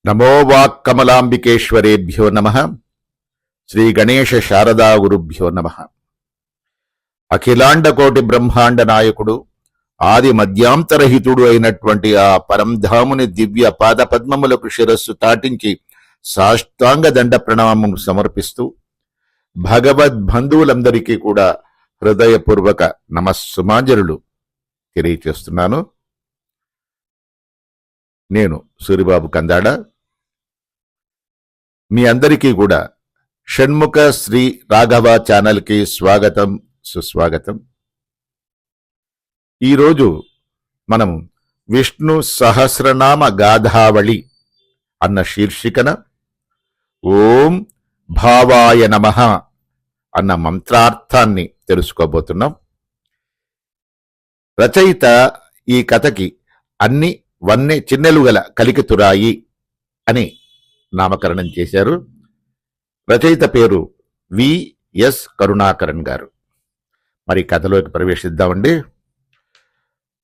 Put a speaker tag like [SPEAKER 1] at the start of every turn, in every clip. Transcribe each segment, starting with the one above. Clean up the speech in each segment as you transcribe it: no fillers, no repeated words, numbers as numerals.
[SPEAKER 1] నమో వాక్కమలాంబికేశ్వరేభ్యో నమః. శ్రీ గణేశ శారదా గురుభ్యో నమః. అఖిలాండకోటి బ్రహ్మాండ నాయకుడు, ఆది మధ్యాంతరహితుడు అయినటువంటి ఆ పరంధాముని దివ్య పాదపద్మములకు శిరస్సు తాటించి సాష్టాంగ దండ ప్రణామం సమర్పిస్తూ భగవద్బంధువులందరికీ కూడా హృదయపూర్వక నమస్సుమాంజలులు తెలియచేస్తున్నాను. నేను సూరిబాబు కందాడ. మీ అందరికీ కూడా షణ్ముఖ శ్రీ రాఘవ ఛానల్కి స్వాగతం, సుస్వాగతం. ఈరోజు మనం విష్ణు సహస్రనామ గాథావళి అన్న శీర్షికన ఓం భావాయ నమః అన్న మంత్రార్థాన్ని తెలుసుకోబోతున్నాం. రచయిత ఈ కథకి అన్ని వన్నె చిన్నెలు గల కలికితురాయి అని నామకరణం చేశారు. రచయిత పేరు విఎస్ కరుణాకరన్ గారు. మరి కథలోకి ప్రవేశిద్దామండి.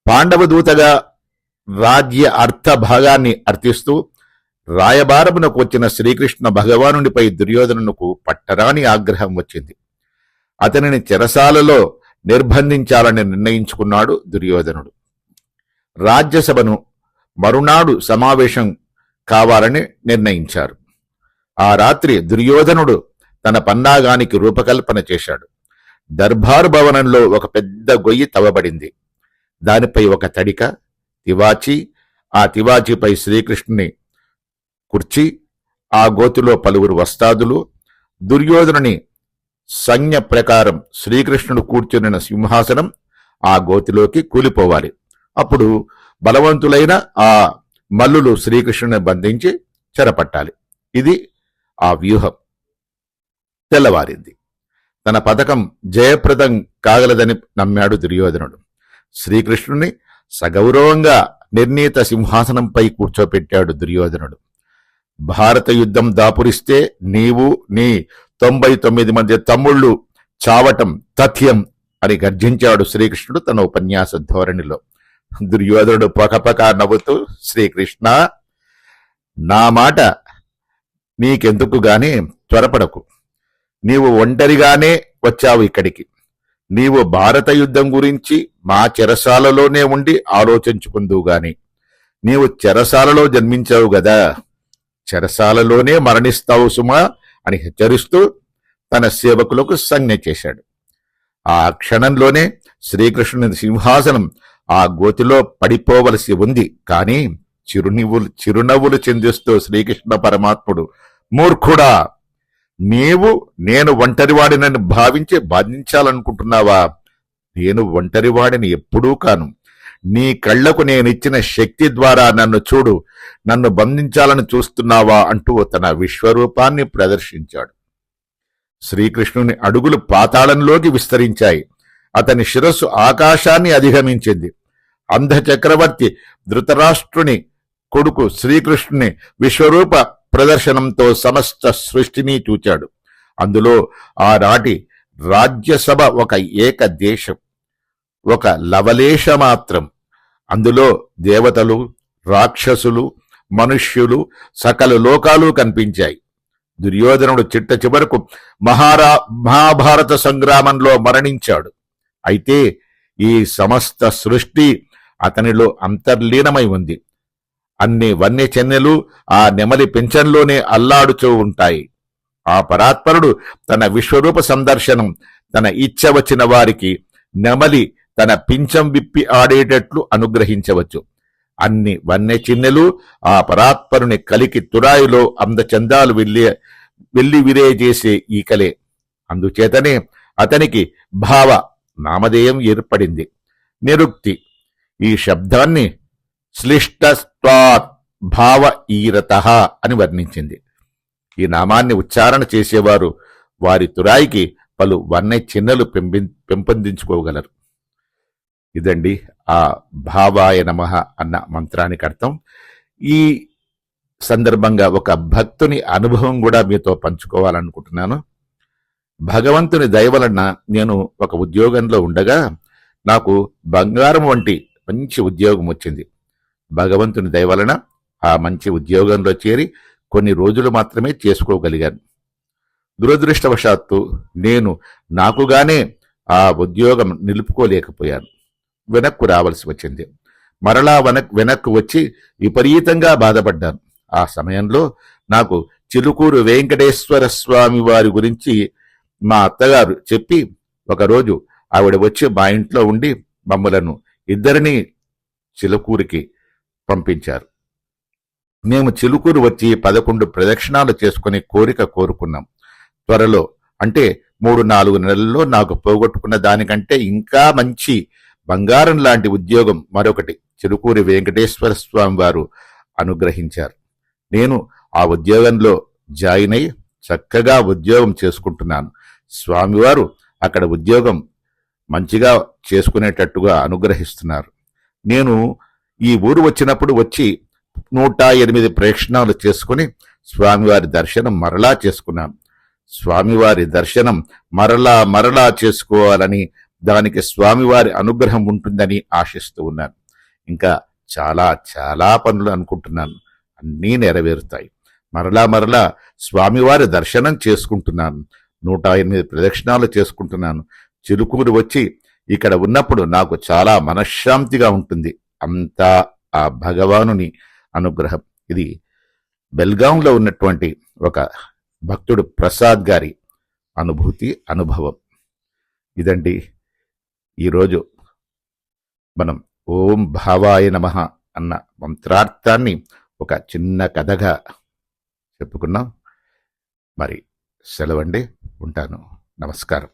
[SPEAKER 1] పాండవదూతగా రాజ్య అర్థ భాగాన్ని అర్థిస్తూ రాయబారమునకు వచ్చిన శ్రీకృష్ణ భగవానునిపై దుర్యోధనునకు పట్టరాని ఆగ్రహం వచ్చింది. అతనిని చెరసాలలో నిర్బంధించాలని నిర్ణయించుకున్నాడు దుర్యోధనుడు. రాజ్యసభను మరునాడు సమావేశం కావాలని నిర్ణయించారు. ఆ రాత్రి దుర్యోధనుడు తన పన్నాగానికి రూపకల్పన చేశాడు. దర్బారు భవనంలో ఒక పెద్ద గొయ్యి తవ్వబడింది. దానిపై ఒక తడిక, తివాచి, ఆ తివాచీపై శ్రీకృష్ణుని కుర్చీ, ఆ గోతిలో పలువురు వస్తాదులు. దుర్యోధనుని సంజ్ఞ ప్రకారం శ్రీకృష్ణుడు కూర్చున్న సింహాసనం ఆ గోతిలోకి కూలిపోవాలి. అప్పుడు బలవంతులైన ఆ మల్లులు శ్రీకృష్ణుని బంధించి చెరపట్టాలి. ఇది ఆ వ్యూహం. తెల్లవారింది. తన పథకం జయప్రదం కాగలదని నమ్మాడు దుర్యోధనుడు. శ్రీకృష్ణుని సగౌరవంగా నిర్ణీత సింహాసనంపై కూర్చోపెట్టాడు దుర్యోధనుడు. భారత యుద్ధం దాపురిస్తే నీవు నీ 99 మంది తమ్ముళ్ళు చావటం తథ్యం అని గర్జించాడు శ్రీకృష్ణుడు తన ఉపన్యాస ధోరణిలో. దుర్యోధనుడు పకపక నవ్వుతూ, శ్రీకృష్ణ, నా మాట నీకెందుకు గాని త్వరపడకు. నీవు ఒంటరిగానే వచ్చావు ఇక్కడికి. నీవు భారత యుద్ధం గురించి మా చెరసాలలోనే ఉండి ఆలోచించుకుందువు గాని. నీవు చెరసాలలో జన్మించావు గదా, చెరసాలలోనే మరణిస్తావు సుమా అని హెచ్చరిస్తూ తన సేవకులకు సంజ్ఞ చేశాడు. ఆ క్షణంలోనే శ్రీకృష్ణుని సింహాసనం ఆ గోతిలో పడిపోవలసి ఉంది. కాని చిరునవ్వులు చిందిస్తూ శ్రీకృష్ణ పరమాత్ముడు, మూర్ఖుడా, నీవు నేను ఒంటరివాడినని భావించి బంధించాలనుకుంటున్నావా? నేను ఒంటరివాడిని ఎప్పుడూ కాను. నీ కళ్లకు నేనిచ్చిన శక్తి ద్వారా నన్ను చూడు, నన్ను బంధించాలని చూస్తున్నావా అంటూ తన విశ్వరూపాన్ని ప్రదర్శించాడు. శ్రీకృష్ణుని అడుగులు పాతాళంలోకి విస్తరించాయి. అతని శిరస్సు ఆకాశాన్ని అధిగమించింది. అంధ చక్రవర్తి ధృతరాష్ట్రుని కొడుకు శ్రీకృష్ణుని విశ్వరూప ప్రదర్శనంతో సమస్త సృష్టిని చూచాడు. అందులో ఆనాటి రాజ్యసభ ఒక ఏక దేశం, ఒక లవలేశ మాత్రం. అందులో దేవతలు, రాక్షసులు, మనుష్యులు, సకల లోకాలు కనిపించాయి. దుర్యోధనుడు చిట్ట చివరకు మహాభారత సంగ్రామంలో మరణించాడు. అయితే ఈ సమస్త సృష్టి అతనిలో అంతర్లీనమై ఉంది. అన్ని వన్య చెన్నెలు ఆ నెమలి పింఛంలోనే అల్లాడుచూ ఉంటాయి. ఆ పరాత్పరుడు తన విశ్వరూప సందర్శనం తన ఇచ్చ వచ్చిన వారికి నెమలి తన పింఛం విప్పి ఆడేటట్లు అనుగ్రహించవచ్చు. అన్ని వన్య చిన్నెలు ఆ పరాత్పరుని కలికి తురాయిలో అందచందాలు వెళ్ళి విరే చేసే ఈకలే. అందుచేతనే అతనికి భావ నామధేయం ఏర్పడింది. నిరుక్తి ఈ శబ్దాన్ని శ్లిష్టస్త్వాత్ భావ ఈరతః అని వర్ణించింది. ఈ నామాన్ని ఉచ్చారణ చేసేవారు వారి తురాయికి పలు వన్నె చిన్నలు పెంపొందించుకోగలరు. ఇదండి ఆ భావాయ నమః అన్న మంత్రానికి అర్థం. ఈ సందర్భంగా ఒక భక్తుని అనుభవం కూడా మీతో పంచుకోవాలనుకుంటున్నాను. భగవంతుని దయ వలన నేను ఒక ఉద్యోగంలో ఉండగా నాకు బంగారం వంటి మంచి ఉద్యోగం వచ్చింది. భగవంతుని దయ వలన ఆ మంచి ఉద్యోగంలో చేరి కొన్ని రోజులు మాత్రమే చేసుకోగలిగాను. దురదృష్టవశాత్తు నేను నాకుగానే ఆ ఉద్యోగం నిలుపుకోలేకపోయాను. వెనక్కు రావాల్సి వచ్చింది. మరలా వెనక్కు వచ్చి విపరీతంగా బాధపడ్డాను. ఆ సమయంలో నాకు చిలుకూరు వెంకటేశ్వర స్వామి వారి గురించి మా అత్తగారు చెప్పి ఒకరోజు ఆవిడ వచ్చి మా ఇంట్లో ఉండి మమ్మలను ఇద్దరినీ చిలుకూరికి పంపించారు. మేము చిలుకూరు వచ్చి 11 ప్రదక్షిణాలు చేసుకుని కోరిక కోరుకున్నాం. త్వరలో అంటే 3-4 నెలల్లో నాకు పోగొట్టుకున్న దానికంటే ఇంకా మంచి బంగారం లాంటి ఉద్యోగం మరొకటి చిలుకూరి వెంకటేశ్వర స్వామి వారు అనుగ్రహించారు. నేను ఆ ఉద్యోగంలో జాయిన్ అయి చక్కగా ఉద్యోగం చేసుకుంటున్నాను. స్వామివారు అక్కడ ఉద్యోగం మంచిగా చేసుకునేటట్టుగా అనుగ్రహిస్తున్నారు. నేను ఈ ఊరు వచ్చినప్పుడు వచ్చి 108 ప్రదక్షిణాలు చేసుకుని స్వామివారి దర్శనం మరలా చేసుకున్నాను. స్వామివారి దర్శనం మరలా చేసుకోవాలని, దానికి స్వామివారి అనుగ్రహం ఉంటుందని ఆశిస్తూ ఉన్నాను. ఇంకా చాలా చాలా పనులు అనుకుంటున్నాను, అన్నీ నెరవేరుతాయి. మరలా స్వామివారి దర్శనం చేసుకుంటున్నాను. 108 ప్రదక్షిణాలు చేసుకుంటున్నాను. చిలుకూరు వచ్చి ఇక్కడ ఉన్నప్పుడు నాకు చాలా మనశ్శాంతిగా ఉంటుంది. అంతా ఆ భగవానుని అనుగ్రహం. ఇది బెల్గాంలో ఉన్నటువంటి ఒక భక్తుడు ప్రసాద్ గారి అనుభవం. ఇదండి ఈరోజు మనం ఓం భావాయ నమః అన్న మంత్రార్థాన్ని ఒక చిన్న కథగా చెప్పుకున్నాం. మరి సెలవండి, ఉంటాను. నమస్కారం.